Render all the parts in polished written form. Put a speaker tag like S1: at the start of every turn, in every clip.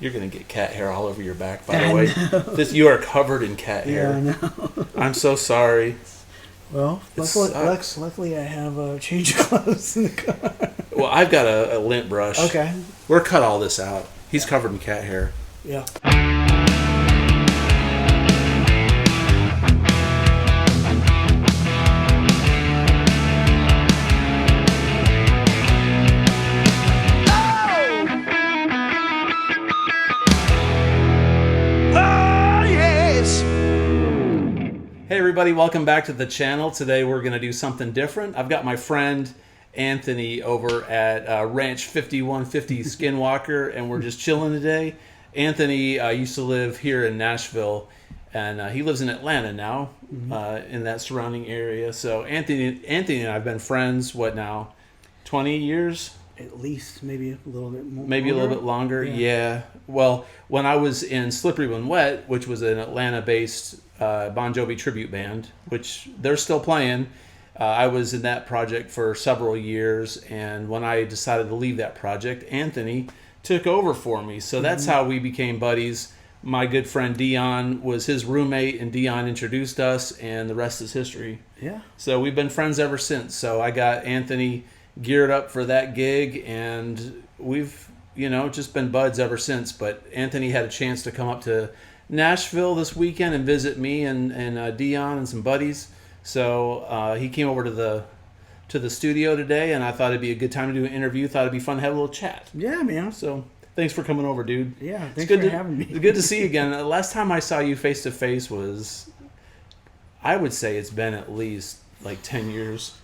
S1: You're going to get cat hair all over your back, by the way. You are covered in cat hair.
S2: Yeah, I know.
S1: I'm so sorry.
S2: Well, luckily I have a change of clothes in the car.
S1: Well, I've got a lint brush.
S2: Okay.
S1: We're cut all this out. He's covered in cat hair.
S2: Yeah.
S1: Hey everybody, welcome back to the channel. Today we're going to do something different. I've got my friend Anthony over at Ranch 5150 Skinwalker, and we're just chilling today. Anthony used to live here in Nashville, and he lives in Atlanta now, in that surrounding area. So Anthony and I have been friends, what now, 20 years?
S2: At least, maybe a little bit more.
S1: Maybe a little bit longer, yeah. Well, when I was in Slippery When Wet, which was an Atlanta-based Bon Jovi tribute band, which they're still playing, I was in that project for several years, and when I decided to leave that project, Anthony took over for me. So that's how we became buddies. My good friend Dion was his roommate, and Dion introduced us, and the rest is history.
S2: Yeah.
S1: So we've been friends ever since. So I got Anthony geared up for that gig, and we've just been buds ever since. But Anthony had a chance to come up to Nashville this weekend and visit me and Dion and some buddies. So he came over to the studio today, and I thought it'd be a good time to do an interview. Thought it'd be fun to have a little chat.
S2: Yeah, man.
S1: So thanks for coming over, dude.
S2: Yeah, thanks for having me.
S1: It's good to see you again. The last time I saw you face to face was, I would say it's been at least like 10 years.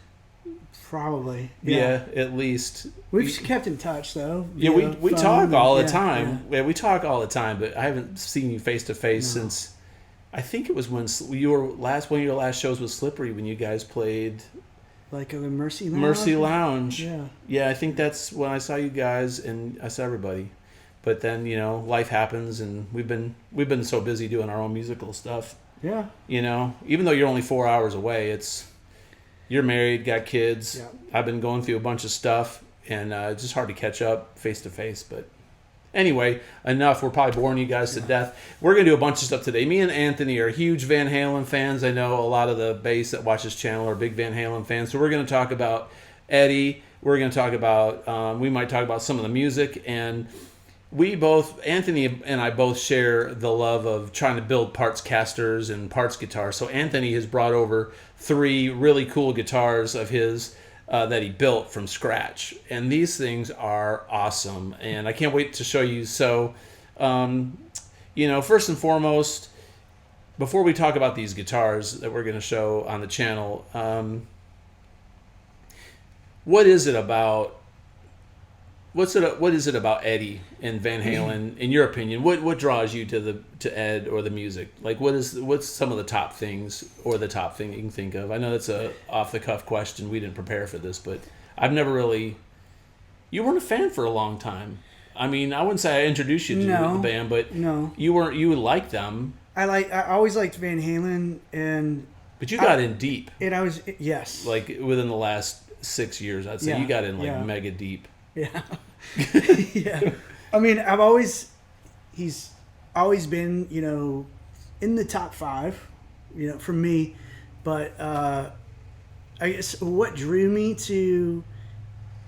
S2: Probably.
S1: Yeah, at least.
S2: We've kept in touch, though.
S1: Yeah, we talk all the time. Yeah, we talk all the time, but I haven't seen you face to face since, I think it was when one of your last shows was Slippery, when you guys played
S2: like the Mercy Lounge.
S1: Mercy Lounge.
S2: Yeah.
S1: Yeah, I think that's when I saw you guys, and I saw everybody. But then, life happens, and we've been so busy doing our own musical stuff.
S2: Yeah.
S1: Even though you're only 4 hours away, you're married, got kids.
S2: Yeah.
S1: I've been going through a bunch of stuff, and it's just hard to catch up face to face. But anyway, enough. We're probably boring you guys to death. We're going to do a bunch of stuff today. Me and Anthony are huge Van Halen fans. I know a lot of the base that watch this channel are big Van Halen fans. So we're going to talk about Eddie. We're going to talk about, we might talk about some of the music. And Anthony and I both share the love of trying to build parts casters and parts guitars. So Anthony has brought over 3 really cool guitars of his that he built from scratch. And these things are awesome. And I can't wait to show you. So, first and foremost, before we talk about these guitars that we're going to show on the channel, what is it about Eddie and Van Halen, in your opinion? What draws you to Ed or the music? Like, what's some of the top things, or the top thing you can think of? I know that's a off the cuff question. We didn't prepare for this, but I've never really. You weren't a fan for a long time. I mean, I wouldn't say I introduced you to the band, but you weren't. You liked them.
S2: I always liked Van Halen,
S1: but you got in deep.
S2: And I was yes.
S1: Like within the last 6 years, I'd say you got in mega deep.
S2: Yeah. Yeah. I mean, he's always been, in the top 5, for me. But I guess what drew me to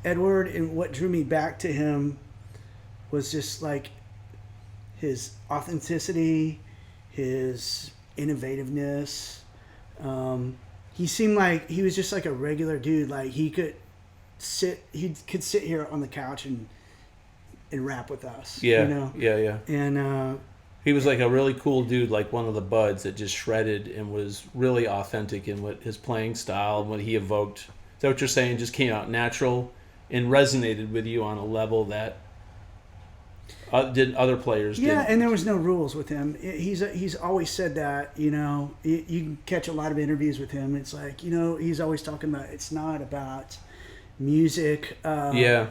S2: Edward and what drew me back to him was just like his authenticity, his innovativeness. He seemed like he was just like a regular dude. Like he could sit here on the couch and rap with us.
S1: Yeah. Yeah.
S2: And
S1: he was like a really cool dude, like one of the buds that just shredded and was really authentic in what his playing style and what he evoked. Is that what you're saying? Just came out natural and resonated with you on a level that did other players didn't.
S2: And there was no rules with him. He's always said that. You can catch a lot of interviews with him. It's like he's always talking about it's not about music. Not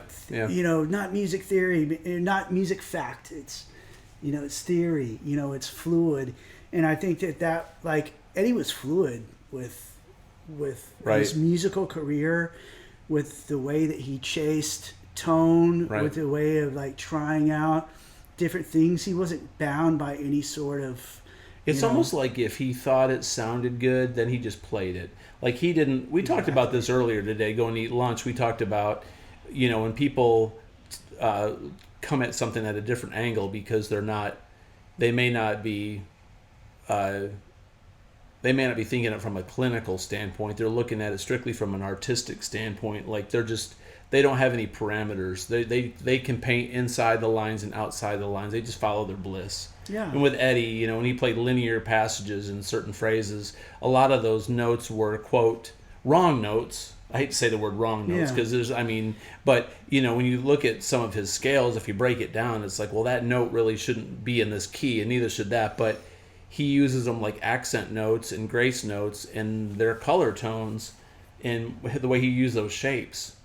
S2: music theory, not music fact. It's it's theory. It's fluid, and I think that like Eddie was fluid with his musical career, with the way that he chased tone, with the way of like trying out different things. He wasn't bound by any sort of.
S1: It's almost like if he thought it sounded good, then he just played it. Like he didn't. We talked about this earlier today. Going to eat lunch, we talked about, when people come at something at a different angle because they may not be thinking it from a clinical standpoint. They're looking at it strictly from an artistic standpoint. Like they don't have any parameters. They can paint inside the lines and outside the lines. They just follow their bliss.
S2: Yeah.
S1: And with Eddie, when he played linear passages in certain phrases, a lot of those notes were, quote, wrong notes. I hate to say the word wrong notes because but when you look at some of his scales, if you break it down, it's like, well, that note really shouldn't be in this key and neither should that. But he uses them like accent notes and grace notes and their color tones, and the way he used those shapes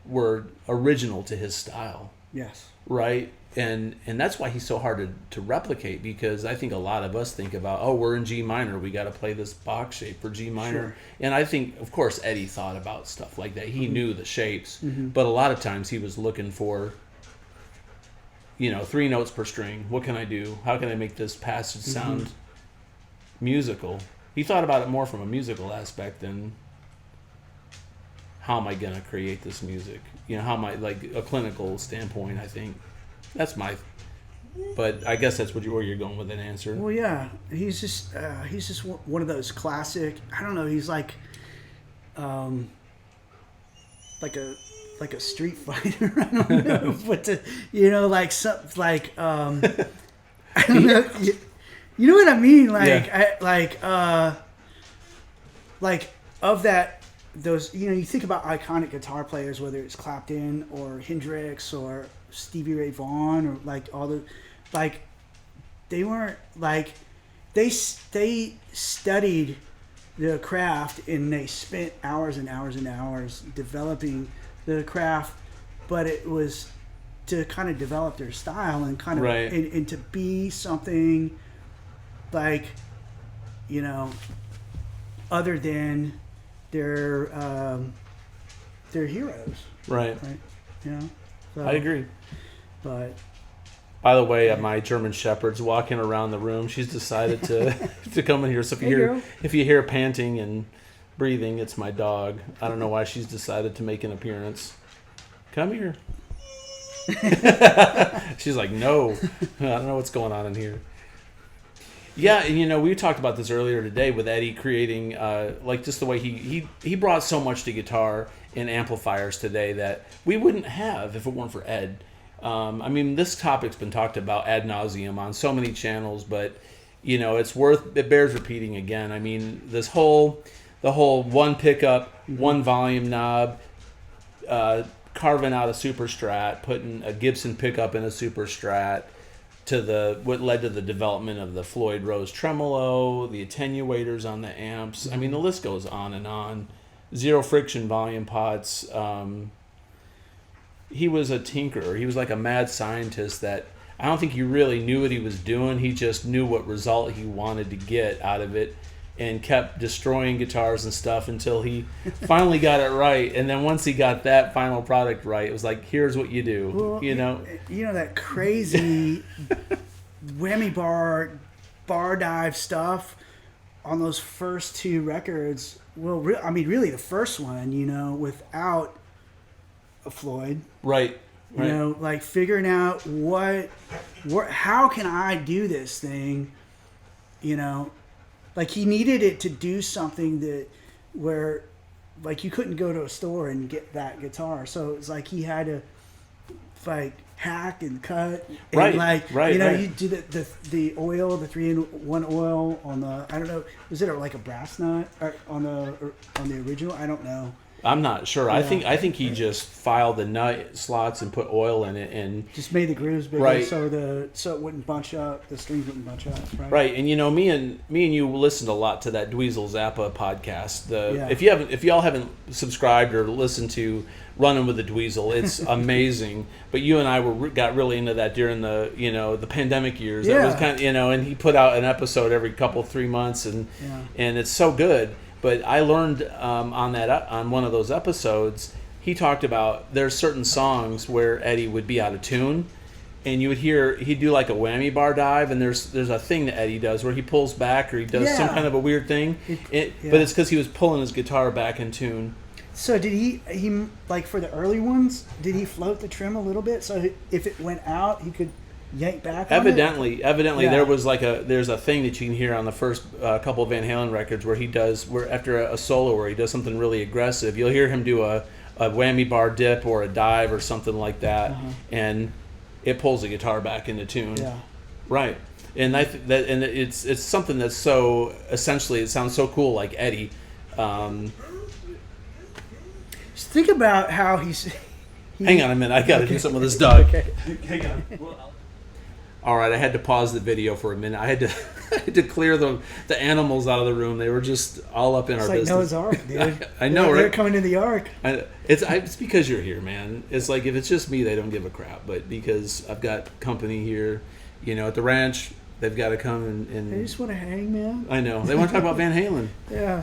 S1: were original to his style.
S2: Yes.
S1: Right? And that's why he's so hard to replicate, because I think a lot of us think about, we're in G minor, we got to play this box shape for G minor.
S2: Sure.
S1: And I think, of course, Eddie thought about stuff like that. He knew the shapes, but a lot of times he was looking for, 3 notes per string. What can I do? How can I make this passage sound musical? He thought about it more from a musical aspect than how am I going to create this music? How am I, like a clinical standpoint, I think. That's but I guess that's where you're going with an answer.
S2: Well, yeah, he's just one of those classic. I don't know. He's like a street fighter. I don't know what to, like some I don't know. You know what I mean? Like of that. Those, you think about iconic guitar players, whether it's Clapton or Hendrix or Stevie Ray Vaughan or they weren't they studied the craft and they spent hours and hours and hours developing the craft, but it was to kind of develop their style and kind of and to be something other than their heroes,
S1: right?
S2: So,
S1: I agree.
S2: But
S1: by the way, my German Shepherd's walking around the room. She's decided to come in here. So if you hear panting and breathing, it's my dog. I don't know why she's decided to make an appearance. Come here. She's like, no, I don't know what's going on in here. Yeah, we talked about this earlier today with Eddie creating, just the way he brought so much to guitar and amplifiers today that we wouldn't have if it weren't for Ed. This topic's been talked about ad nauseum on so many channels, but it bears repeating again. The whole one pickup, one volume knob, carving out a super strat, putting a Gibson pickup in a super strat, to what led to the development of the Floyd Rose tremolo, the attenuators on the amps. The list goes on and on. Zero friction volume pots. He was a tinkerer. He was like a mad scientist that I don't think he really knew what he was doing. He just knew what result he wanted to get out of it and kept destroying guitars and stuff until he finally got it right. And then once he got that final product right, it was like, here's what you do.
S2: Well, that crazy whammy bar dive stuff on those first 2 records. Well, really the first one, without a Floyd.
S1: Right.
S2: Figuring out how can I do this thing, he needed it to do something where you couldn't go to a store and get that guitar. So it's like he had to hack and cut. And you do the oil, the 3-in-1 oil on the, I don't know, was it like a brass nut on the original? I don't know.
S1: I'm not sure. Yeah. I think he just filed the nut slots and put oil in it and
S2: just made the grooves bigger so it wouldn't bunch up, the strings wouldn't bunch up.
S1: Right. And me and you listened a lot to that Dweezil Zappa podcast. If y'all haven't subscribed or listened to Running with the Dweezil, it's amazing. But you and I got really into that during the pandemic years.
S2: Yeah.
S1: That was kind of, and he put out an episode every 3 months and it's so good. But I learned on one of those episodes, he talked about there's certain songs where Eddie would be out of tune, and you would hear he'd do like a whammy bar dive, and there's a thing that Eddie does where he pulls back or he does some kind of a weird thing, but it's because he was pulling his guitar back in tune.
S2: So did he like for the early ones, did he float the trim a little bit so if it went out he could yank back on
S1: Evidently, there's a thing that you can hear on the first couple of Van Halen records where he does where after a solo where he does something really aggressive, you'll hear him do a whammy bar dip or a dive or something like that, and it pulls the guitar back into tune.
S2: Yeah.
S1: Right. And it's something that's so essentially it sounds so cool like Eddie.
S2: Just think about how he's.
S1: Hang on a minute, I got to do something with this dog.
S2: Okay.
S1: Hang on. All right, I had to pause the video for a minute. I had to clear the animals out of the room. They were just all up in our business.
S2: It's like Noah's Ark, dude.
S1: I know, right?
S2: They're coming in the Ark.
S1: It's because you're here, man. It's like if it's just me, they don't give a crap. But because I've got company here, at the ranch, they've got to come and
S2: They just want to hang, man.
S1: I know. They want to talk about Van Halen.
S2: Yeah.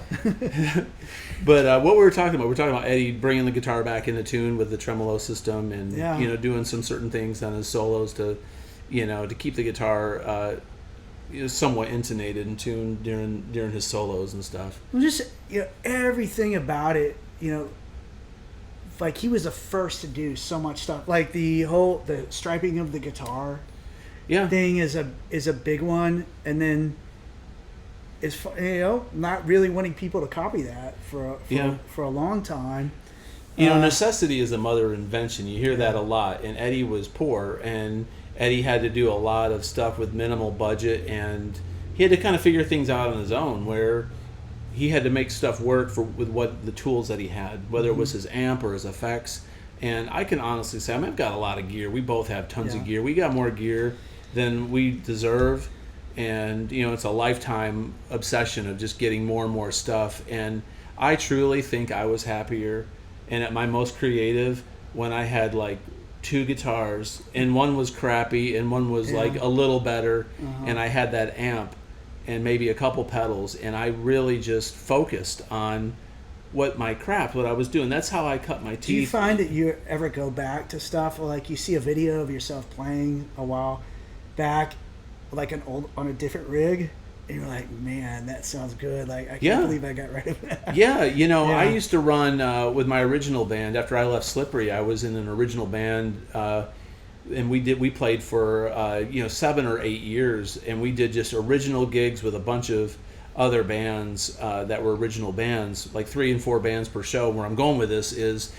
S1: But what we were talking about Eddie bringing the guitar back into tune with the tremolo system and, doing some certain things on his solos to keep the guitar somewhat intonated and tuned during his solos and stuff.
S2: Well, just everything about it, like he was the first to do so much stuff. Like the striping of the guitar thing is a big one, and then it's not really wanting people to copy that for a long time.
S1: Necessity is the mother of invention. You hear that a lot, and Eddie was poor, and Eddie had to do a lot of stuff with minimal budget, and he had to kind of figure things out on his own, where he had to make stuff work with what the tools that he had, whether it was his amp or his effects. And I can honestly say, I've got a lot of gear. We both have tons of gear. We got more gear than we deserve, and it's a lifetime obsession of just getting more and more stuff. And I truly think I was happier and at my most creative when I had like 2 guitars, and one was crappy and one was like a little better, and I had that amp and maybe a couple pedals, and I really just focused on what I was doing. That's how I cut my teeth.
S2: Do you find that you ever go back to stuff, like you see a video of yourself playing a while back, like on a different rig, and you're like, man, that sounds good. Like, I can't believe I got rid of that.
S1: Yeah, I used to run with my original band. After I left Slippery, I was in an original band, and we played for 7 or 8 years, and we did just original gigs with a bunch of other bands that were original bands, like 3 and 4 bands per show. Where I'm going with this is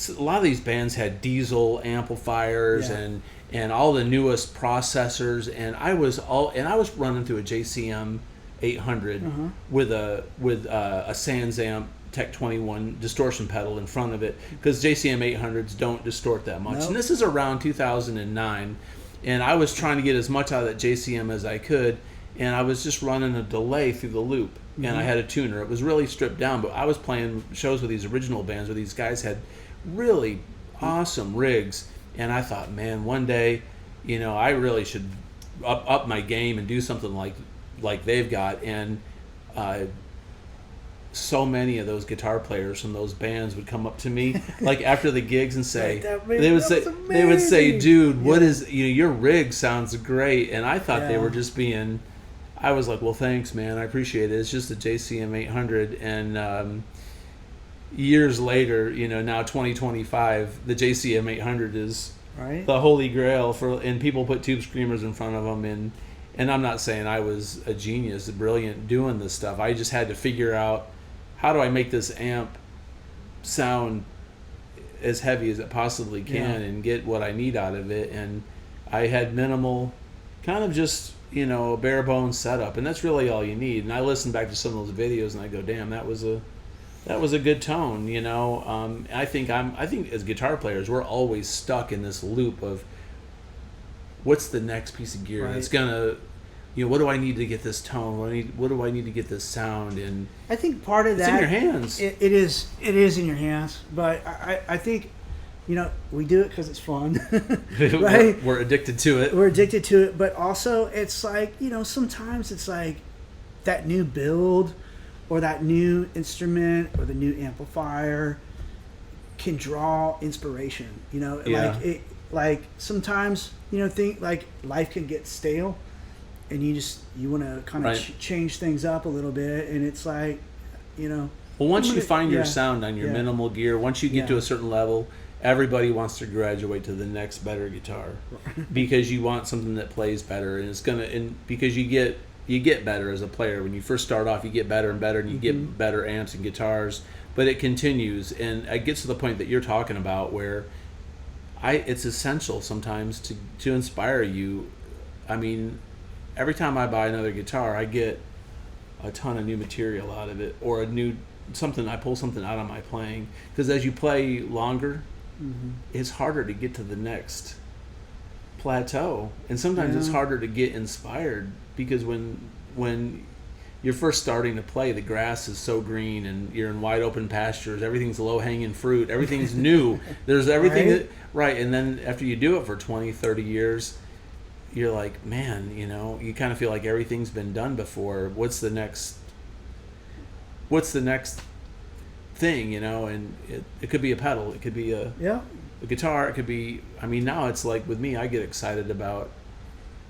S1: a lot of these bands had diesel amplifiers and all the newest processors, and I was running through a JCM 800 with a SansAmp Tech 21 distortion pedal in front of it, because JCM 800s don't distort that much. Nope. And this is around 2009, and I was trying to get as much out of that JCM as I could, and I was just running a delay through the loop, and I had a tuner. It was really stripped down, but I was playing shows with these original bands where these guys had really awesome rigs, and I thought, man, one day, I really should up my game and do something like they've got. And so many of those guitar players from those bands would come up to me like after the gigs and say, they would say, dude, what is, your rig sounds great. And I thought they were just being, I was like, well, thanks, man, I appreciate it. It's just a JCM 800. And years later, now 2025, the JCM 800 is the holy grail and people put tube screamers in front of them. And I'm not saying I was a genius, brilliant doing this stuff. I just had to figure out, how do I make this amp sound as heavy as it possibly can and get what I need out of it. And I had minimal, kind of just, a bare bones setup, and that's really all you need. And I listened back to some of those videos and I go, damn, that was a good tone, I think as guitar players, we're always stuck in this loop of what's the next piece of gear that's gonna, what do I need to get this tone? What do I need to get this sound? And
S2: I think part of
S1: it's
S2: that,
S1: in your hands.
S2: It is in your hands, but I think, we do it because it's fun, right?
S1: We're addicted to it.
S2: We're addicted to it, but also it's like, sometimes it's like that new build or that new instrument or the new amplifier can draw inspiration, like like sometimes think like life can get stale, and you want to kind of
S1: Right.
S2: change things up a little bit, and it's like
S1: Well, once you find your
S2: yeah.
S1: sound on your
S2: Yeah.
S1: minimal gear, once you get
S2: Yeah.
S1: to a certain level, everybody wants to graduate to the next better guitar because you want something that plays better, and because you get better as a player. When you first start off, you get better and better, and you get better amps and guitars, but it continues, and it gets to the point that you're talking about where it's essential sometimes to inspire you. I mean, every time I buy another guitar, I get a ton of new material out of it, or I pull something out of my playing, because as you play longer, it's harder to get to the next plateau, and sometimes it's harder to get inspired, because when you're first starting to play, the grass is so green and you're in wide open pastures, everything's low hanging fruit, everything's new, there's everything right. And then after you do it for 20-30 years, you're like, man, you kind of feel like everything's been done before. What's the next thing, and it could be a pedal, it could be a guitar, it could be, now it's like with me, I get excited about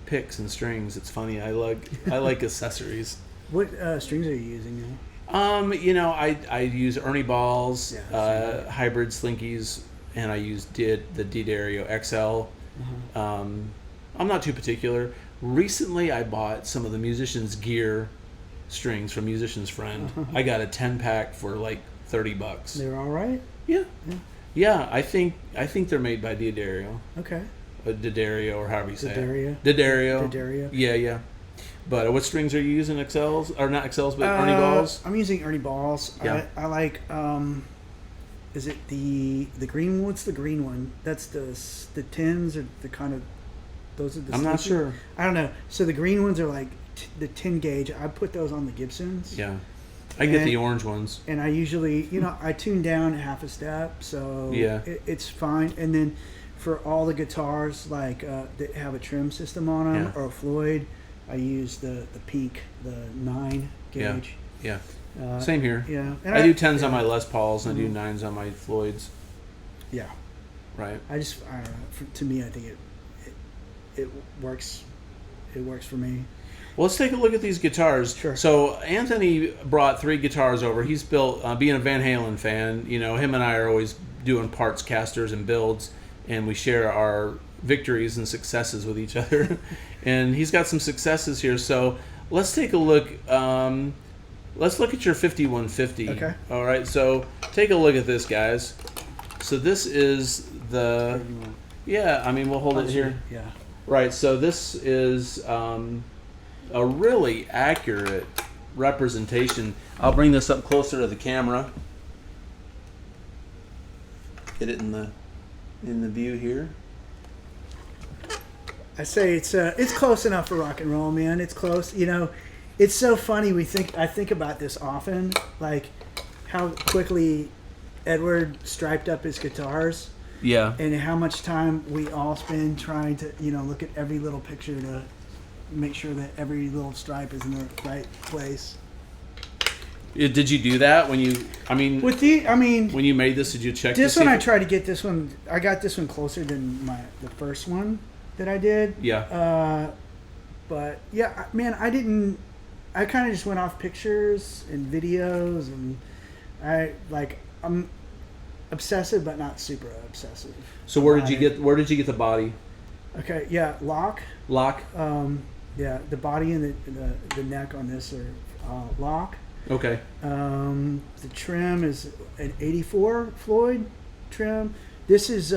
S1: picks and strings. It's funny, I like accessories.
S2: What strings are you using now?
S1: I use Ernie balls,
S2: Yeah,
S1: hybrid slinkies, and I use the D'Addario XL. I'm not too particular. Recently, I bought some of the Musician's Gear strings from Musician's Friend. I got a 10-pack for like $30.
S2: They're all right.
S1: Yeah. I think they're made by D'Addario.
S2: Okay.
S1: D'Addario, or however you say
S2: D'Addario.
S1: it. D'Addario.
S2: D'Addario.
S1: Yeah. But what strings are you using? XLs, or not XLs, but Ernie balls?
S2: I'm using Ernie balls.
S1: Yeah.
S2: I like. Is it the green? What's the green one? That's the tins, or the kind of. Those are the.
S1: I'm not
S2: sleeper?
S1: sure.
S2: I don't know. So the green ones are like the 10 gauge. I put those on the Gibsons.
S1: Yeah. I get the orange ones.
S2: And I usually, I tune down half a step, so
S1: Yeah.
S2: it's fine. And then for all the guitars, like that have a trim system on them, or a Floyd, I use the peak, the 9 gauge.
S1: Yeah. Same here.
S2: Yeah. And
S1: I do 10s on my Les Pauls, and I do 9s on my Floyds.
S2: Yeah.
S1: Right.
S2: I don't know. To me, I think it works. It works for me.
S1: Well, let's take a look at these guitars.
S2: Sure.
S1: So Anthony brought 3 guitars over. He's built, being a Van Halen fan, him and I are always doing parts, casters, and builds, and we share our victories and successes with each other. And he's got some successes here. So let's take a look. Let's look at your 5150.
S2: Okay.
S1: All right. So take a look at this, guys. So this is the. Yeah. We'll hold it here.
S2: Yeah.
S1: Right. So this is a really accurate representation. I'll bring this up closer to the camera. Get it in the view here.
S2: I say it's close enough for rock and roll, man. It's close. It's so funny. I think about this often, like how quickly Edward striped up his guitars.
S1: Yeah.
S2: And how much time we all spend trying to, look at every little picture to make sure that every little stripe is in the right place.
S1: Did you do that when you? When you made this, did you check
S2: this one? I tried to get this one. I got this one closer than the first one that I did.
S1: Yeah.
S2: But yeah, man, I didn't. I kind of just went off pictures and videos, and I'm obsessive, but not super obsessive.
S1: So where did you get the body?
S2: Okay, yeah, lock. Yeah, the body and the neck on this are lock.
S1: Okay.
S2: The trim is an 84 Floyd trim. This is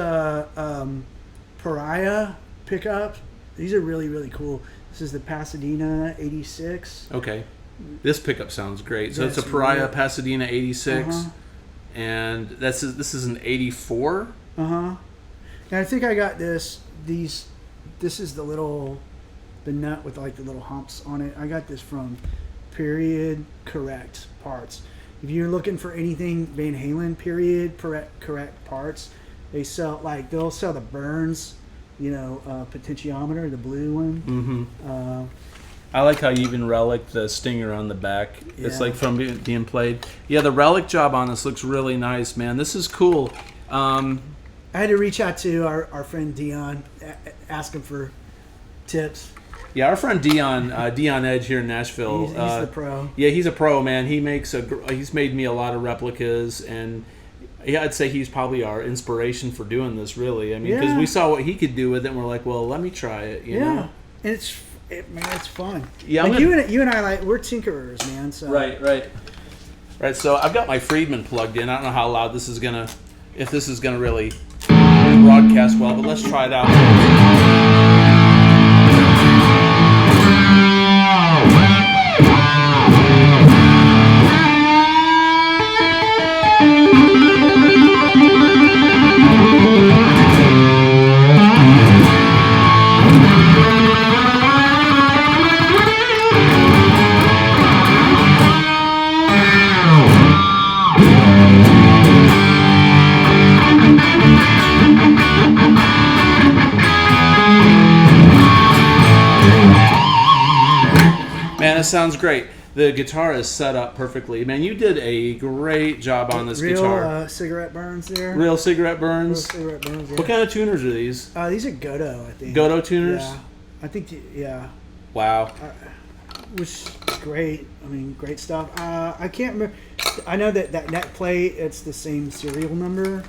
S2: Pariah pickup. These are really, really cool. This is the Pasadena 86.
S1: Okay. This pickup sounds great. So
S2: That's
S1: it's a Pariah
S2: really-
S1: Pasadena 86. And this is an 84.
S2: And I think I got this is the nut with like the little humps on it. I got this from Period Correct Parts. If you're looking for anything Van Halen, Period Correct Parts, they'll sell the Burns, potentiometer, the blue one.
S1: Mm-hmm. I like how you even relic the stinger on the back.
S2: Yeah.
S1: It's like from being played. Yeah, the relic job on this looks really nice, man. This is cool.
S2: I had to reach out to our friend Dion, ask him for tips.
S1: Yeah, our friend Dion Edge here in Nashville.
S2: He's the pro.
S1: Yeah, he's a pro, man. He's made me a lot of replicas, and yeah, I'd say he's probably our inspiration for doing this. Really, I mean, because we saw what he could do with it, and we're like, well, let me try it. You know?
S2: And it's fun.
S1: Yeah,
S2: like you and I we're tinkerers, man. So
S1: right. So I've got my Friedman plugged in. I don't know how loud this is gonna, if this is gonna really broadcast well, but let's try it out. Man, it sounds great. The guitar is set up perfectly. Man, you did a great job on this guitar.
S2: Real cigarette burns there.
S1: Real cigarette burns.
S2: Real cigarette burns, yeah.
S1: What kind of tuners are these?
S2: These are Godot, I think.
S1: Godot tuners?
S2: Yeah. I think,
S1: Wow.
S2: Which is great. I mean, great stuff. I can't remember. I know that neck plate, it's the same serial number.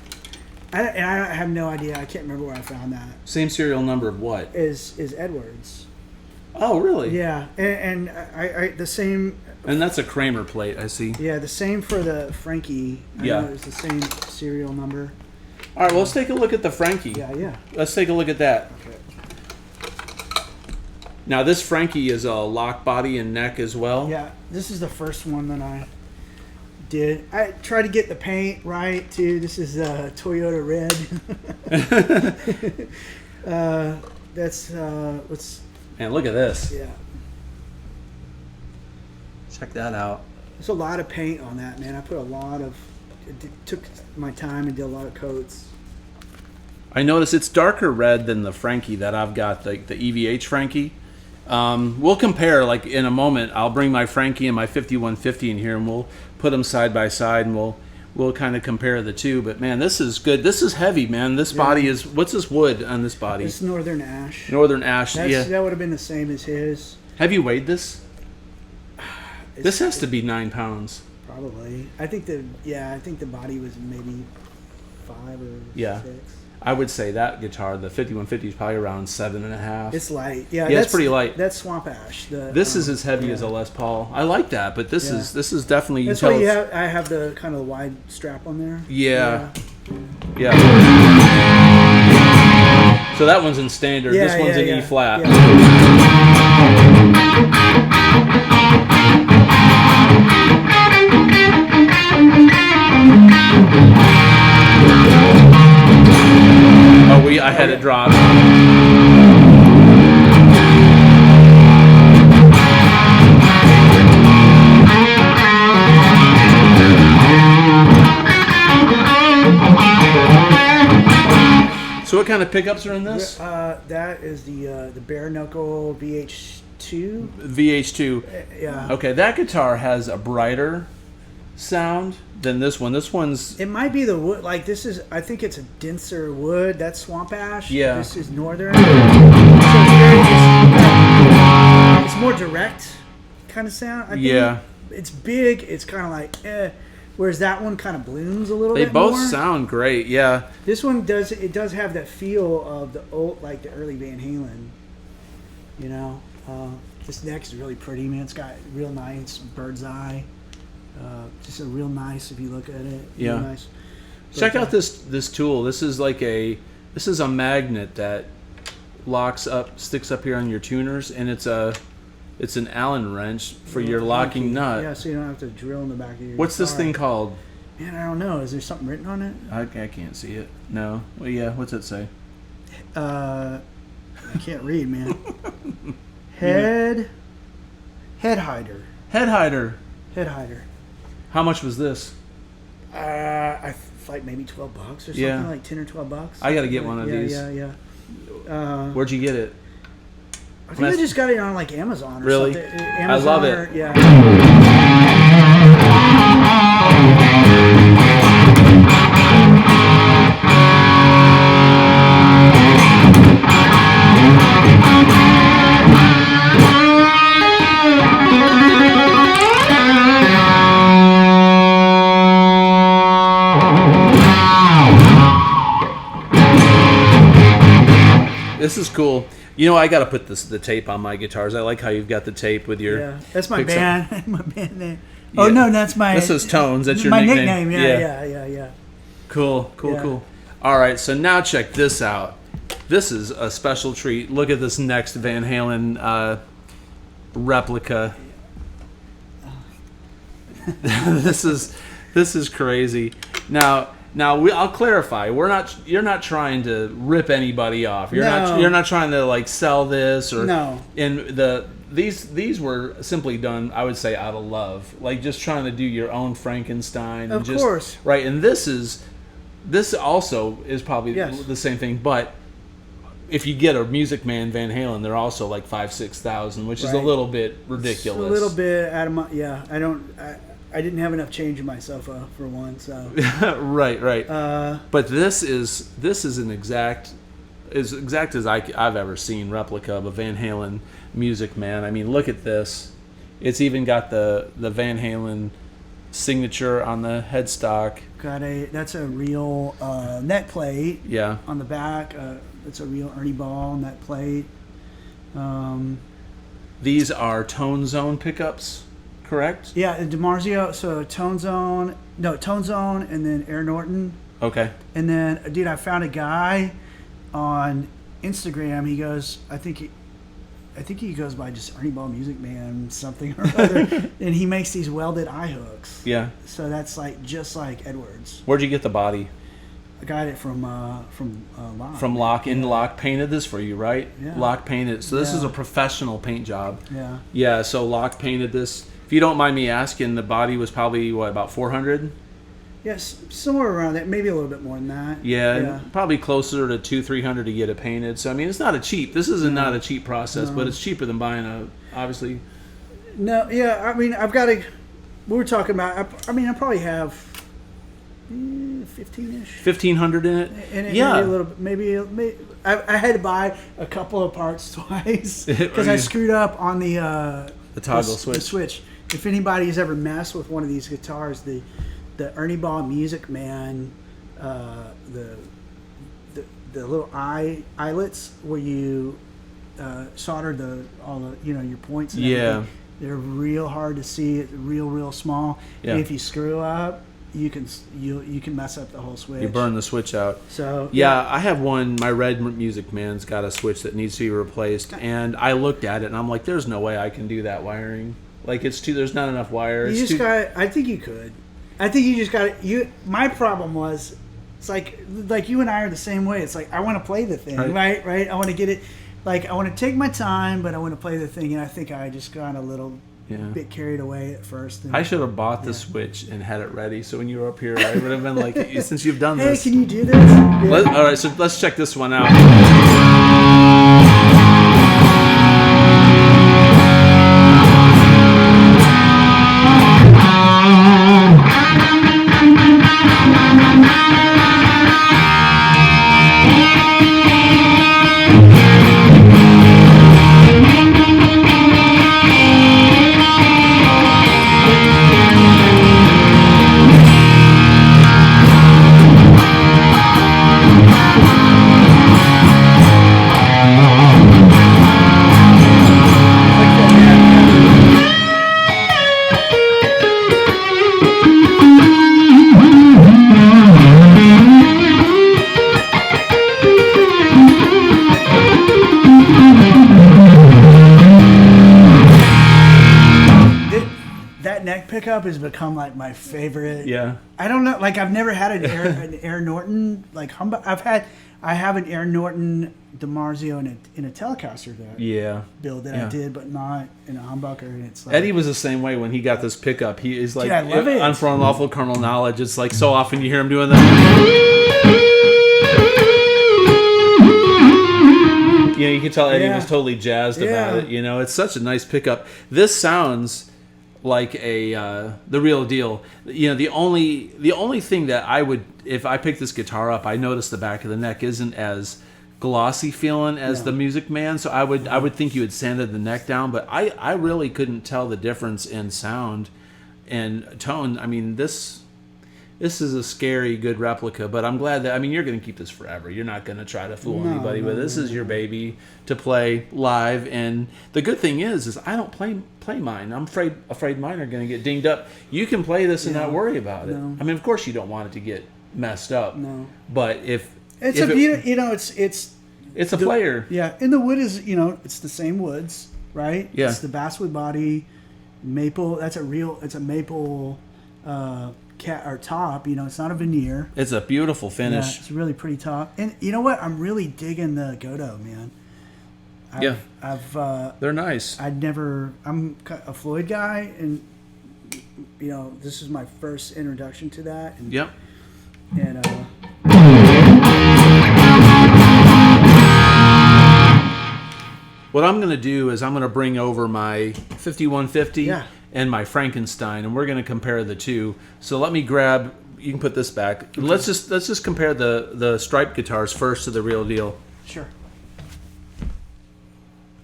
S2: I have no idea. I can't remember where I found that.
S1: Same serial number of what?
S2: Is Edwards.
S1: Oh, really?
S2: Yeah, and I the same.
S1: And that's a Kramer plate, I see.
S2: Yeah, the same for the Frankie. I know it's the same serial number.
S1: All right, well, let's take a look at the Frankie.
S2: Yeah.
S1: Let's take a look at that.
S2: Okay.
S1: Now, this Frankie is a lock body and neck as well.
S2: Yeah, this is the first one that I did. I tried to get the paint right, too. This is Toyota red. That's what's...
S1: Man, look at this.
S2: Yeah.
S1: Check that out.
S2: There's a lot of paint on that, man. I put a lot of... took my time and did a lot of coats.
S1: I notice it's darker red than the Frankie that I've got, like the EVH Frankie. We'll compare, like in a moment. I'll bring my Frankie and my 5150 in here, and we'll put them side by side, and we'll kind of compare the two. But man, this is good. This is heavy, man. This body is, what's this wood on this body?
S2: It's Northern Ash.
S1: Northern Ash. Yeah.
S2: That would have been the same as his.
S1: Have you weighed this? This has to be 9 pounds.
S2: Probably. I think the body was maybe 5 or 6.
S1: I would say that guitar, the 5150, is probably around 7.5.
S2: It's light. Yeah,
S1: it's pretty light.
S2: That's Swamp Ash.
S1: This is as heavy as a Les Paul. I like that, but this is definitely.
S2: That's why I have the kind of wide strap on there.
S1: Yeah. So that one's in standard. This one's in E flat. I had it drop. So what kind of pickups are in this?
S2: That is the bare knuckle VH2.
S1: VH2.
S2: Yeah.
S1: Okay, that guitar has a brighter sound than this one. This one's...
S2: It might be the wood. Like, this is... I think it's a denser wood. That's Swamp Ash.
S1: Yeah.
S2: This is Northern. So it's more direct kind of sound. I think it's big. It's kind of like, whereas that one kind of blooms a little bit more.
S1: They both sound great, yeah.
S2: This one does... It does have that feel of the old... Like, the early Van Halen. You know? This neck is really pretty, man. It's got real nice bird's eye. Just a real nice, if you look at it.
S1: Yeah.
S2: Real nice.
S1: Check out this tool. This is a magnet that sticks up here on your tuners, and it's an Allen wrench for your locking nut.
S2: Yeah, so you don't have to drill in the back of your
S1: What's
S2: guitar.
S1: this thing called?
S2: Man, I don't know. Is there something written on it?
S1: I can't see it. No. Well, yeah. What's it say?
S2: I can't read, man. Head hider.
S1: Head hider.
S2: Head hider.
S1: How much was this?
S2: Like maybe $12 or something, like 10 or $12.
S1: I got to get one of these.
S2: Yeah.
S1: Where'd you get it?
S2: I think I just got it on like Amazon or
S1: really?
S2: something.
S1: Amazon I love it.
S2: Yeah.
S1: cool. You know, I got to put the tape on my guitars. I like how you've got the tape with your.
S2: Yeah, that's my
S1: picks up.
S2: band. My band name. Oh no, that's my.
S1: This is Tones. That's your
S2: my
S1: nickname.
S2: Yeah.
S1: Cool. All right, so now check this out. This is a special treat. Look at this next Van Halen replica. This is crazy. Now I'll clarify. You're not trying to rip anybody off. You're not trying to like sell this or
S2: no.
S1: And these were simply done, I would say, out of love, like just trying to do your own Frankenstein.
S2: Of course,
S1: right. And this also is probably the same thing, but if you get a Music Man Van Halen, they're also like 5,000-6,000, which is a little bit ridiculous.
S2: It's a little bit out of my I didn't have enough change in my sofa for one, so
S1: right. But this is as exact as I've ever seen replica of a Van Halen Music Man. I mean, look at this. It's even got the Van Halen signature on the headstock.
S2: That's a real neck plate.
S1: Yeah.
S2: On the back, it's a real Ernie Ball neck plate.
S1: These are Tone Zone pickups, correct?
S2: Yeah, DiMarzio. So Tone Zone, and then Air Norton.
S1: Okay.
S2: And then, dude, I found a guy on Instagram. He goes, I think he goes by just Ernie Ball Music Man something or other, and he makes these welded eye hooks.
S1: Yeah.
S2: So that's just like Edwards.
S1: Where'd you get the body?
S2: I got it from Locke.
S1: From Locke. And Locke painted this for you, right?
S2: Yeah.
S1: Locke painted. So this is a professional paint job.
S2: Yeah.
S1: Yeah. So Locke painted this. If you don't mind me asking, the body was probably about 400.
S2: Yes, somewhere around that, maybe a little bit more than that.
S1: Yeah. Probably closer to 200-300 to get it painted. So I mean, it's not This is not a cheap process, but it's cheaper than buying obviously.
S2: No, yeah. I mean, I've got to. We were talking about. I probably have 15-ish.
S1: 1,500 in it.
S2: And
S1: yeah.
S2: Maybe a little. Maybe I had to buy a couple of parts twice because I screwed up on the
S1: toggle
S2: switch. The switch. If anybody's ever messed with one of these guitars, the Ernie Ball Music Man, the little eyelets where you solder all the your points. And everything, they're real hard to see. It's real small. Yeah. And if you screw up, you can mess up the whole switch.
S1: You burn the switch out.
S2: So
S1: I have one. My Red Music Man's got a switch that needs to be replaced, and I looked at it and I'm like, "There's no way I can do that wiring. Like it's too. There's not enough wire."
S2: I think you could. I think you just got it. My problem was, it's like you and I are the same way. It's like I want to play the thing, right? I want to get it. Like I want to take my time, but I want to play the thing, and I think I just got a little bit carried away at first. And,
S1: I should have bought the switch and had it ready. So when you were up here, I would have been like, "Since you've done this,
S2: hey, can you do this?" Yeah.
S1: All right, so let's check this one out.
S2: Pickup has become like my favorite.
S1: Yeah.
S2: I don't know. Like I've never had an Air Norton like I have an Air Norton DiMarzio in a Telecaster build that I did, but not in a humbucker. And it's like,
S1: Eddie was the same way when he got this pickup. He is like,
S2: I love it.
S1: On For Unlawful Carnal Knowledge. It's like so often you hear him doing that. You can tell Eddie was totally jazzed about it. It's such a nice pickup. This sounds like the real deal. The only thing that I would, if I pick this guitar up, I notice the back of the neck isn't as glossy feeling as the Music Man. So I would think you had sanded the neck down, but I really couldn't tell the difference in sound and tone. I mean, this this is a scary good replica, but I'm glad that, I mean, you're going to keep this forever. You're not going to try to fool anybody with this. Is your baby to play live, and the good thing is I don't play mine. I'm afraid mine are going to get dinged up. You can play this and not worry about it.
S2: No.
S1: I mean, of course you don't want it to get messed up.
S2: No.
S1: But if
S2: it's
S1: it's a player.
S2: Yeah, and the wood is, it's the same woods, right?
S1: Yeah.
S2: It's the basswood body, maple. It's a maple cat or top. It's not a veneer.
S1: It's a beautiful finish.
S2: Yeah, it's a really pretty top. And you know what? I'm really digging the Godot, man.
S1: They're nice.
S2: I'm a Floyd guy, and this is my first introduction to that. And,
S1: Yep.
S2: And
S1: what I'm going to do is I'm going to bring over my 5150
S2: Yeah.
S1: and my Frankenstein, and we're going to compare the two. So let me grab. You can put this back. Okay. Let's just compare the striped guitars first to the real deal.
S2: Sure.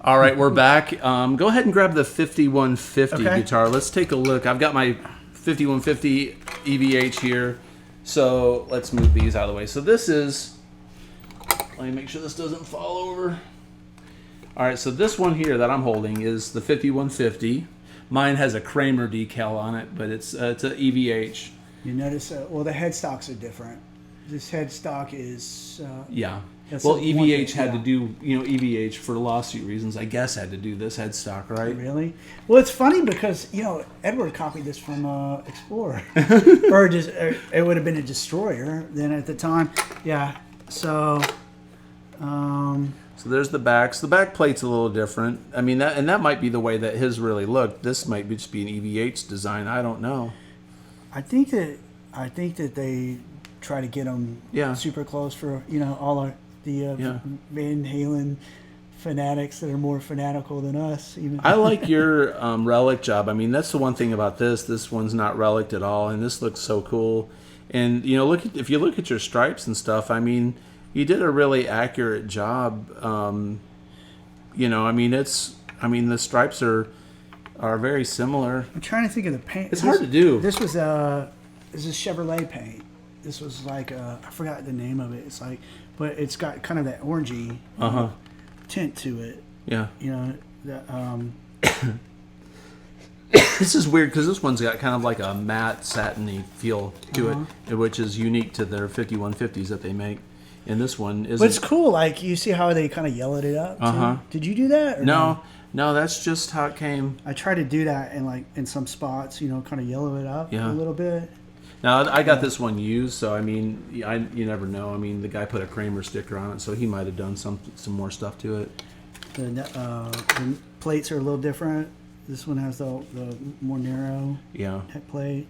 S1: All right, we're back. Go ahead and grab the 5150
S2: Okay.
S1: guitar. Let's take a look. I've got my 5150 EVH here. So let's move these out of the way. So this is. Let me make sure this doesn't fall over. All right, so this one here that I'm holding is the 5150. Mine has a Kramer decal on it, but it's a EVH.
S2: You notice, the headstocks are different. This headstock is...
S1: Yeah.
S2: That's
S1: Well,
S2: the one
S1: EVH
S2: thing,
S1: had to do, EVH for lawsuit reasons, I guess, had to do this headstock, right?
S2: Really? Well, it's funny because, Edward copied this from Explorer. or it would have been a Destroyer then at the time. Yeah, so...
S1: So there's the backs. The back plate's a little different. I mean, that might be the way that his really looked. This might just be an EVH design. I don't know.
S2: I think that they try to get them super close for all of the Van Halen fanatics that are more fanatical than us. Even.
S1: I like your relic job. I mean, that's the one thing about this. This one's not relic at all, and this looks so cool. And if you look at your stripes and stuff, I mean, you did a really accurate job. The stripes are very similar.
S2: I'm trying to think of the paint.
S1: It's hard to do.
S2: This was this is Chevrolet paint. This was like I forgot the name of it. It's like, but it's got kind of that orangey tint to it.
S1: Yeah.
S2: That
S1: This is weird because this one's got kind of like a matte satiny feel to it, which is unique to their 5150s that they make. And this one isn't.
S2: But it's cool. Like, you see how they kind of yellowed it up? Too? Did you do that? Or
S1: no, that's just how it came.
S2: I try to do that in some spots, kind of yellow it up a little bit.
S1: Now, I got this one used, so I mean, you never know. I mean, the guy put a Kramer sticker on it, so he might have done some more stuff to it.
S2: The plates are a little different. This one has the more narrow head plate.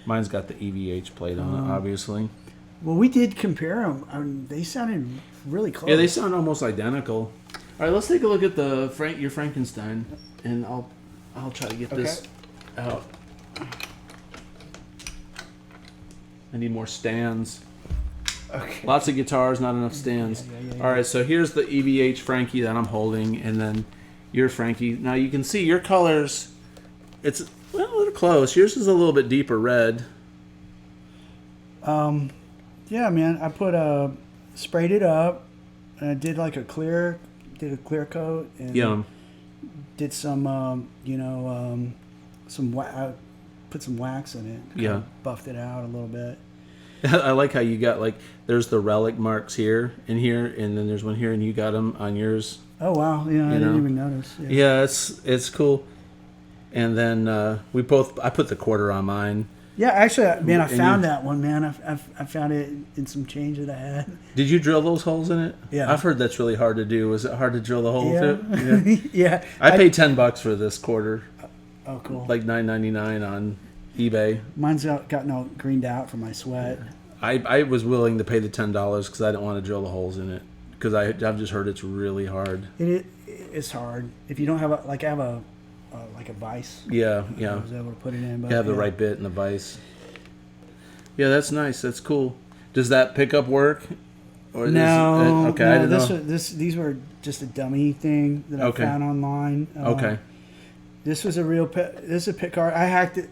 S1: Mine's got the EVH plate on it, obviously.
S2: Well, we did compare them. They sounded really close.
S1: Yeah, they sound almost identical. All right, let's take a look at your Frankenstein, and I'll try to get this out. I need more stands.
S2: Okay.
S1: Lots of guitars, not enough stands. All right, so here's the EVH Frankie that I'm holding, and then your Frankie. Now you can see your colors. It's a little close. Yours is a little bit deeper red.
S2: Yeah, man. I sprayed it up, and I did like a clear coat, and did some I put some wax in it.
S1: Yeah,
S2: buffed it out a little bit.
S1: I like how you got there's the relic marks here, and then there's one here, and you got them on yours.
S2: Oh wow! Yeah, I didn't even notice.
S1: Yeah, it's cool. And then I put the quarter on mine.
S2: Yeah, actually, man, I found that one, man. I found it in some change that I had.
S1: Did you drill those holes in it?
S2: Yeah.
S1: I've heard that's really hard to do. Was it hard to drill the hole
S2: yeah.
S1: through? Yeah.
S2: Yeah.
S1: I paid $10 for this quarter.
S2: Oh, cool.
S1: Like $9.99 on eBay.
S2: Mine's gotten all greened out from my sweat.
S1: I was willing to pay the $10 because I didn't want to drill the holes in it because I've just heard it's really hard.
S2: It's hard if you don't have I have a vise.
S1: Yeah.
S2: I was able to put it in. But
S1: you have the right bit and the vise. Yeah, that's nice. That's cool. Does that pickup work? Or
S2: no.
S1: Okay,
S2: no,
S1: I didn't know.
S2: These were just a dummy thing that I found online.
S1: Okay.
S2: This was a real this is a pick card. I hacked it.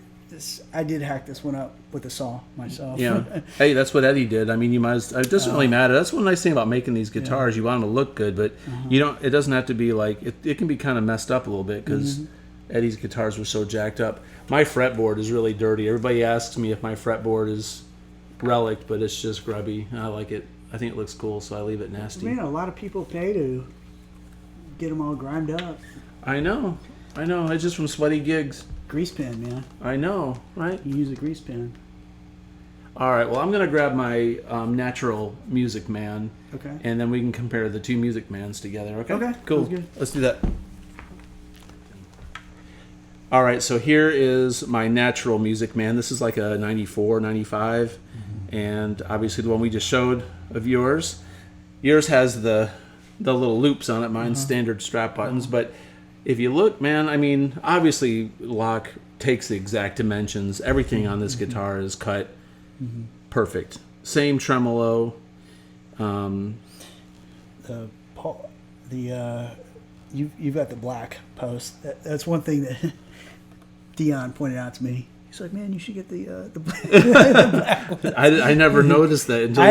S2: I did hack this one up with a saw myself.
S1: Yeah. Hey, that's what Eddie did. I mean, you might. It doesn't really matter. That's one nice thing about making these guitars. You want them to look good, but you don't. It doesn't have to be like. It can be kind of messed up a little bit because Eddie's guitars were so jacked up. My fretboard is really dirty. Everybody asks me if my fretboard is relic, but it's just grubby. I like it. I think it looks cool, so I leave it nasty.
S2: Man, a lot of people pay to get them all grimed up.
S1: I know. It's just from sweaty gigs.
S2: Grease pen, man.
S1: I know, right?
S2: You use a grease pen.
S1: All right, well, I'm going to grab my natural Music Man.
S2: Okay.
S1: And then we can compare the two Music Mans together, okay?
S2: Okay,
S1: Cool.
S2: sounds good.
S1: Let's do that. All right, so here is my natural Music Man. This is like a 94, 95. And obviously the one we just showed of yours. Yours has the little loops on it. Mine's standard strap buttons. But if you look, man, I mean, obviously Locke takes the exact dimensions. Everything on this guitar is cut perfect. Same tremolo.
S2: You've got the black post. That's one thing that Dion pointed out to me. He's like, man, you should get the black one.
S1: I never noticed that until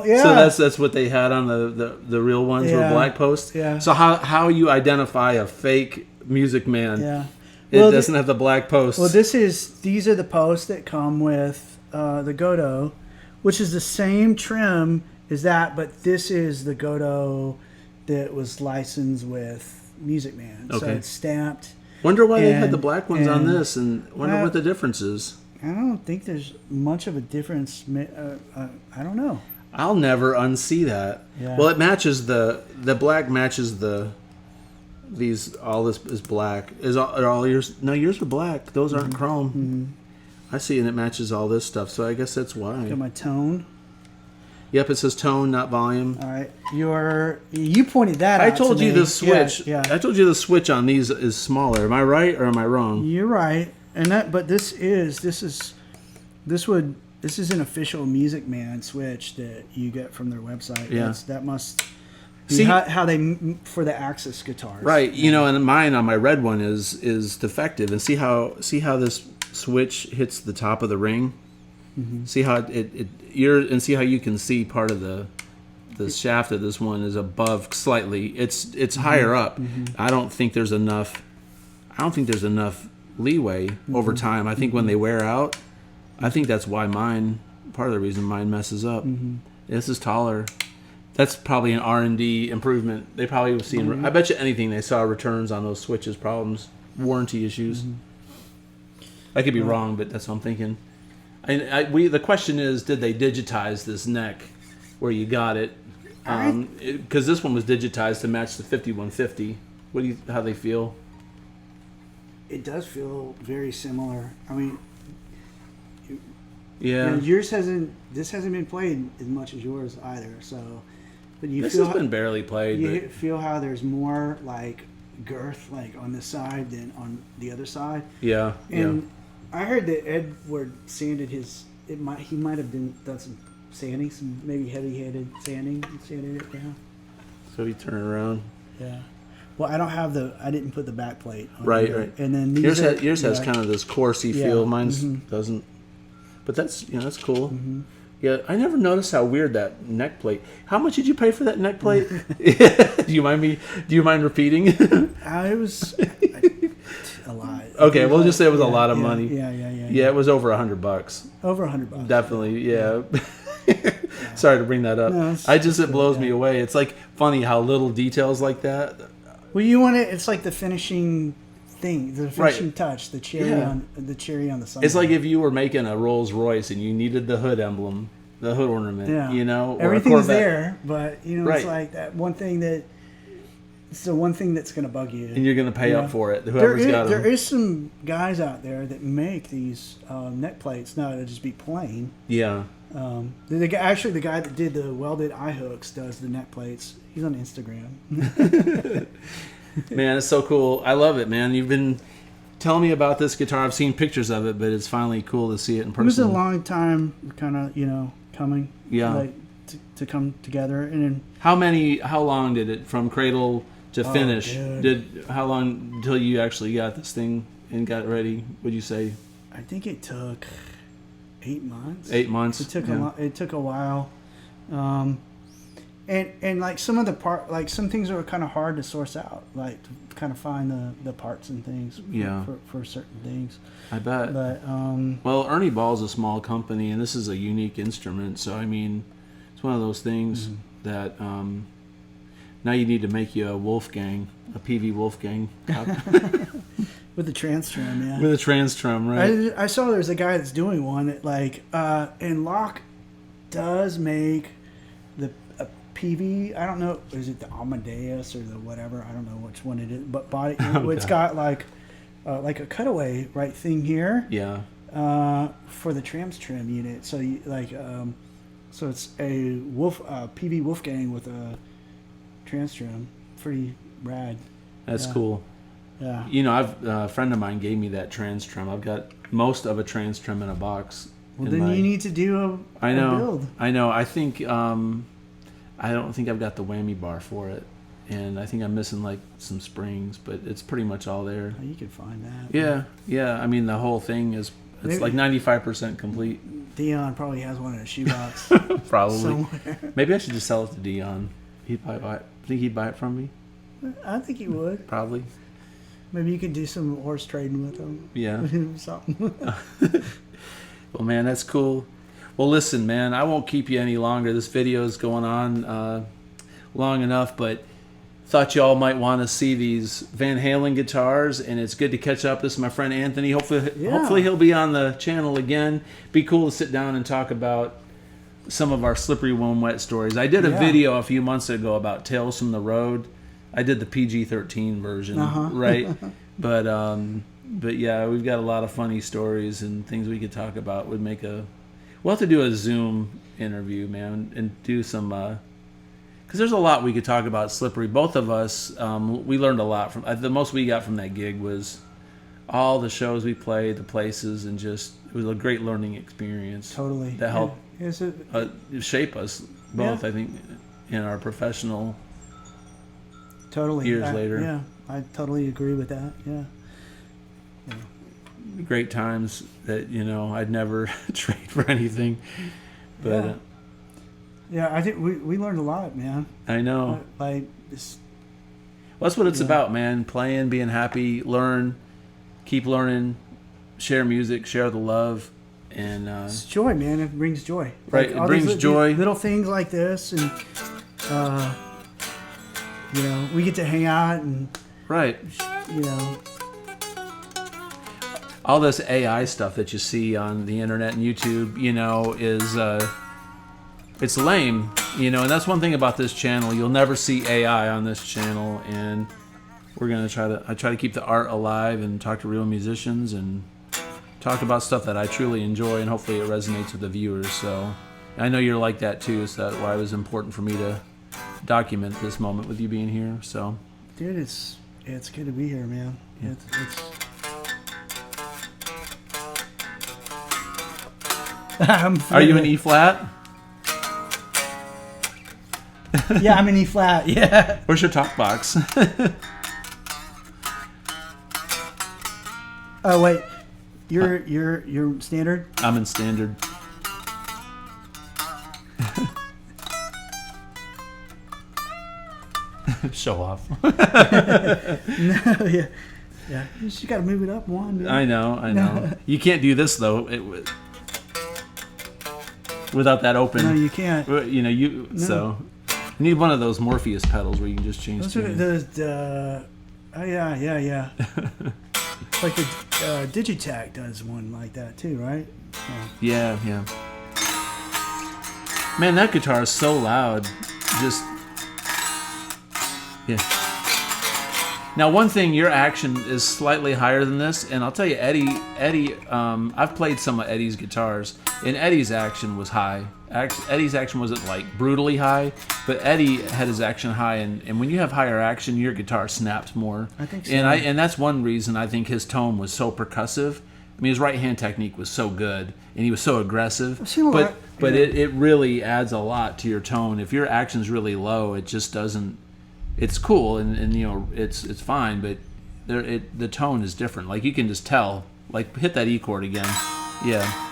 S2: yeah.
S1: So that's what they had on the real ones were black posts.
S2: Yeah.
S1: So how you identify a fake Music Man?
S2: Yeah.
S1: It doesn't have the black posts.
S2: Well, these are the posts that come with the Godot, which is the same trim as that, but this is the Godot that was licensed with Music Man.
S1: Okay.
S2: So it's stamped.
S1: Wonder why they had the black ones on this, and wonder what the difference is.
S2: I don't think there's much of a difference. I don't know.
S1: I'll never unsee that.
S2: Yeah.
S1: Well, it matches the black matches these. All this is black. Are all yours? No, yours are black. Those aren't chrome. I see, and it matches all this stuff. So I guess that's why.
S2: Got my tone.
S1: Yep, it says tone, not volume.
S2: All right, you pointed that out.
S1: I told you the switch.
S2: Yeah.
S1: I told you the switch on these is smaller. Am I right or am I wrong?
S2: You're right, but this is an official Music Man switch that you get from their website.
S1: Yeah.
S2: That must be how they for the Axis guitars.
S1: Right. You know, and mine on my red one is defective. And see how this switch hits the top of the ring. See how see how you can see part of the shaft of this one is above slightly. It's higher up. I don't think there's enough leeway over time. I think when they wear out, I think that's why part of the reason mine messes up. This is taller. That's probably an R&D improvement. They probably was seeing. I bet you anything they saw returns on those switches, problems, warranty issues. I could be wrong, but that's what I'm thinking. The question is, did they digitize this neck where you got it? Because this one was digitized to match the 5150. How they feel?
S2: It does feel very similar. I mean,
S1: yeah.
S2: This hasn't been played as much as yours either. So, but
S1: This has been barely played.
S2: You feel how there's more like girth like on this side than on the other side.
S1: Yeah.
S2: And I heard that Edward sanded he might have done some sanding, some maybe heavy-handed sanding, and sanded it down.
S1: So you turn it around.
S2: Yeah. Well, I didn't put the back plate on.
S1: Right.
S2: And then
S1: yours has kind of this coursey feel. Mine's doesn't. But that's cool. Yeah, I never noticed how weird that neck plate. How much did you pay for that neck plate? Do you mind repeating?
S2: It was a lot.
S1: Okay, we'll just say it was a lot of money.
S2: Yeah.
S1: Yeah, it was over $100.
S2: Over $100.
S1: Definitely, yeah. Sorry to bring that up.
S2: No,
S1: it blows me away. It's like funny how little details like that.
S2: Well, you want it. It's like the finishing thing, the finishing touch, the cherry on the sundae.
S1: It's like if you were making a Rolls Royce and you needed the hood emblem, the hood ornament.
S2: Yeah.
S1: Or
S2: everything's there, but it's
S1: Right.
S2: like that one thing that. It's the one thing that's going to bug you.
S1: And you're going to pay up for it. Whoever's got them.
S2: There is some guys out there that make these neck plates now to just be plain.
S1: Yeah.
S2: The guy that did the welded eye hooks does the neck plates. He's on Instagram.
S1: Man, it's so cool. I love it, man. You've been telling me about this guitar. I've seen pictures of it, but it's finally cool to see it in person.
S2: It was a long time kind of, coming.
S1: Yeah.
S2: Like, to come together. And then,
S1: how long did it from cradle to finish?
S2: Dude.
S1: How long until you actually got this thing and got ready, would you say?
S2: I think it took 8 months.
S1: 8 months.
S2: It took it took a while. And like some of the like some things are kind of hard to source out, like to kind of find the parts and things for certain things.
S1: I bet.
S2: But
S1: well, Ernie Ball's a small company, and this is a unique instrument. So I mean, it's one of those things that now you need to make you a Wolfgang, a PV Wolfgang.
S2: with the trans trim, yeah.
S1: With a trans trim, right?
S2: I saw there's a guy that's doing one that like and Locke does make the PV. I don't know, is it the Amadeus or the whatever? I don't know which one it is, but body it's got like a cutaway thing here.
S1: Yeah.
S2: For the trans trim unit, so you like so it's a PV Wolfgang with a trans trim. Pretty rad.
S1: That's cool.
S2: Yeah.
S1: You know, a friend of mine gave me that trans trim. I've got most of a trans trim in a box.
S2: Well, then you need to do a build.
S1: I know. I think I don't think I've got the whammy bar for it, and I think I'm missing like some springs, but it's pretty much all there.
S2: Oh, you can find that.
S1: Yeah. I mean, the whole thing is like 95% complete.
S2: Dion probably has one in a shoebox.
S1: Probably.
S2: Somewhere.
S1: Maybe I should just sell it to Dion. He'd probably buy it. Think he'd buy it from me?
S2: I think he would.
S1: Probably.
S2: Maybe you could do some horse trading with him.
S1: Yeah.
S2: Something.
S1: Well, man, that's cool. Well, listen, man, I won't keep you any longer. This video is going on long enough, but thought y'all might want to see these Van Halen guitars, and it's good to catch up. This is my friend Anthony. Hopefully he'll be on the channel again. Be cool to sit down and talk about some of our Slippery When Wet stories. I did a video a few months ago about Tales from the Road. I did the PG-13 version, right? But yeah, we've got a lot of funny stories and things we could talk about. We'll have to do a Zoom interview, man, and do some, because there's a lot we could talk about Slippery. Both of us, we learned a lot from, the most we got from that gig was all the shows we played, the places, and just, it was a great learning experience.
S2: Totally.
S1: That helped shape us both,
S2: Yeah.
S1: I think, in our professional
S2: Totally.
S1: years later.
S2: Yeah, I totally agree with that. Yeah.
S1: Great times that, I'd never trade for anything. But
S2: yeah, I think we learned a lot, man.
S1: I know.
S2: Like this.
S1: Well, that's what it's about, man. Playing, being happy, learn, keep learning, share music, share the love, and
S2: it's joy, man. It brings joy.
S1: Right,
S2: like,
S1: it brings joy.
S2: Little things like this, and we get to hang out and
S1: right. All this AI stuff that you see on the internet and YouTube, is it's lame, and that's one thing about this channel. You'll never see AI on this channel, and we're gonna try to keep the art alive and talk to real musicians and talk about stuff that I truly enjoy, and hopefully it resonates with the viewers. So I know you're like that too, so that's why it was important for me to document this moment with you being here. So,
S2: dude, it's good to be here, man.
S1: Yeah.
S2: It's
S1: Are you in E flat?
S2: Yeah, I'm in E flat. Yeah.
S1: Where's your talk box?
S2: Oh wait, you're standard.
S1: I'm in standard. Show off.
S2: No, yeah. You just gotta move it up one. Dude.
S1: I know. You can't do this though. Without that open.
S2: No, you can't.
S1: So you need one of those Morpheus pedals where you can just change.
S2: Those are the yeah. Like the Digitech does one like that too, right?
S1: Yeah. Man, that guitar is so loud. Yeah. Now, one thing, your action is slightly higher than this, and I'll tell you, Eddie, I've played some of Eddie's guitars, and Eddie's action was high. Eddie's action wasn't like brutally high, but Eddie had his action high, and when you have higher action, your guitar snaps more.
S2: I think so.
S1: And that's one reason I think his tone was so percussive. I mean, his right hand technique was so good, and he was so aggressive. But it really adds a lot to your tone. If your action's really low, it just doesn't. It's cool and it's fine, but the tone is different. Like you can just tell Like hit that E chord again. Yeah.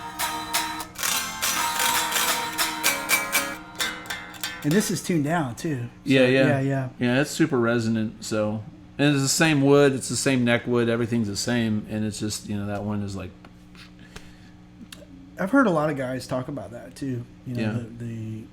S2: And this is tuned down too. So,
S1: Yeah.
S2: Yeah.
S1: Yeah, it's super resonant. So, and it's the same wood. It's the same neck wood. Everything's the same. And it's just, that one is like.
S2: I've heard a lot of guys talk about that too.
S1: Yeah.
S2: The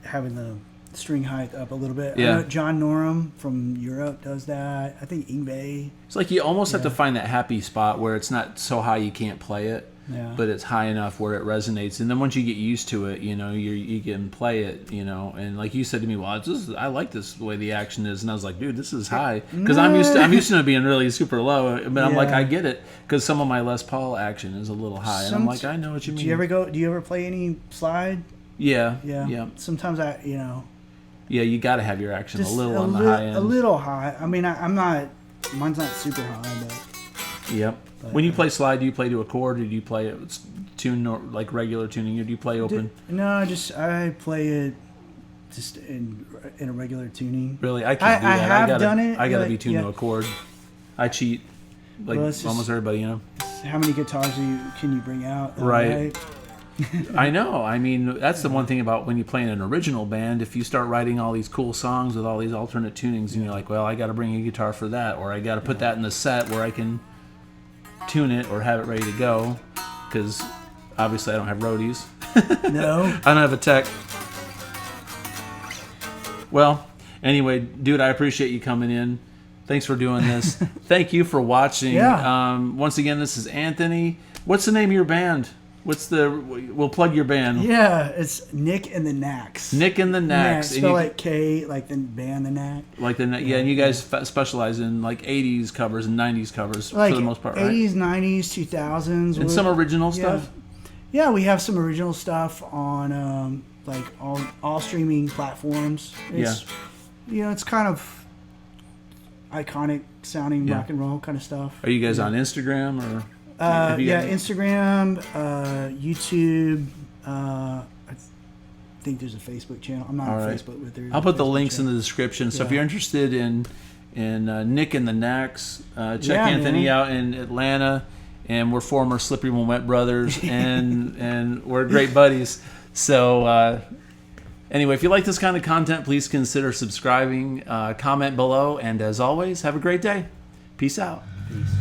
S2: having the string height up a little bit.
S1: Yeah.
S2: I know John Norum from Europe does that. I think Ingve.
S1: It's like you almost have to find that happy spot where it's not so high you can't play it.
S2: Yeah.
S1: But it's high enough where it resonates, and then once you get used to it, you can play it, And like you said to me, well, I like this way the action is, and I was like, dude, this is high because I'm used to it being really super low, but I'm like, I get it because some of my Les Paul action is a little high, and I'm like, I know what you mean.
S2: Do you ever play any slide?
S1: Yeah.
S2: Sometimes
S1: Yeah, you got to have your action a little on the high end.
S2: A little high. I mean, I'm not. Mine's not super high, but.
S1: Yep. When you play slide, do you play to a chord, or do you play it tuned like regular tuning, or do you play open?
S2: I play it just in a regular tuning.
S1: Really, I can't do that.
S2: I have done it.
S1: I got to be tuned to a chord. I cheat, like almost everybody,
S2: How many guitars can you bring out?
S1: Right. I know. I mean, that's the one thing about when you play in an original band. If you start writing all these cool songs with all these alternate tunings, and you're like, well, I got to bring a guitar for that, or I got to put that in the set where I can tune it or have it ready to go, because obviously I don't have roadies.
S2: No.
S1: I don't have a tech. Well, anyway, dude, I appreciate you coming in. Thanks for doing this. Thank you for watching.
S2: Yeah.
S1: Once again, this is Anthony. What's the name of your band? We'll plug your band.
S2: Yeah, it's Nick and the Knacks.
S1: Nick and the Knacks.
S2: Spell like K, like the band The Knack.
S1: Like yeah, and you guys specialize in like 80s covers and 90s covers for the most part, right?
S2: 80s, 90s, 2000s.
S1: And some original stuff?
S2: Yeah, we have some original stuff on like all streaming platforms. It's, it's kind of iconic sounding rock and roll kind of stuff.
S1: Are you guys on Instagram or?
S2: Instagram, YouTube. I think there's a Facebook channel. I'm not on Facebook, but there's.
S1: I'll put the links in the description. So if you're interested in Nick and the Knacks, check Anthony out in Atlanta, and we're former Slippery When Wet brothers, and we're great buddies. So anyway, if you like this kind of content, please consider subscribing. Comment below, and as always, have a great day. Peace out.
S2: Peace.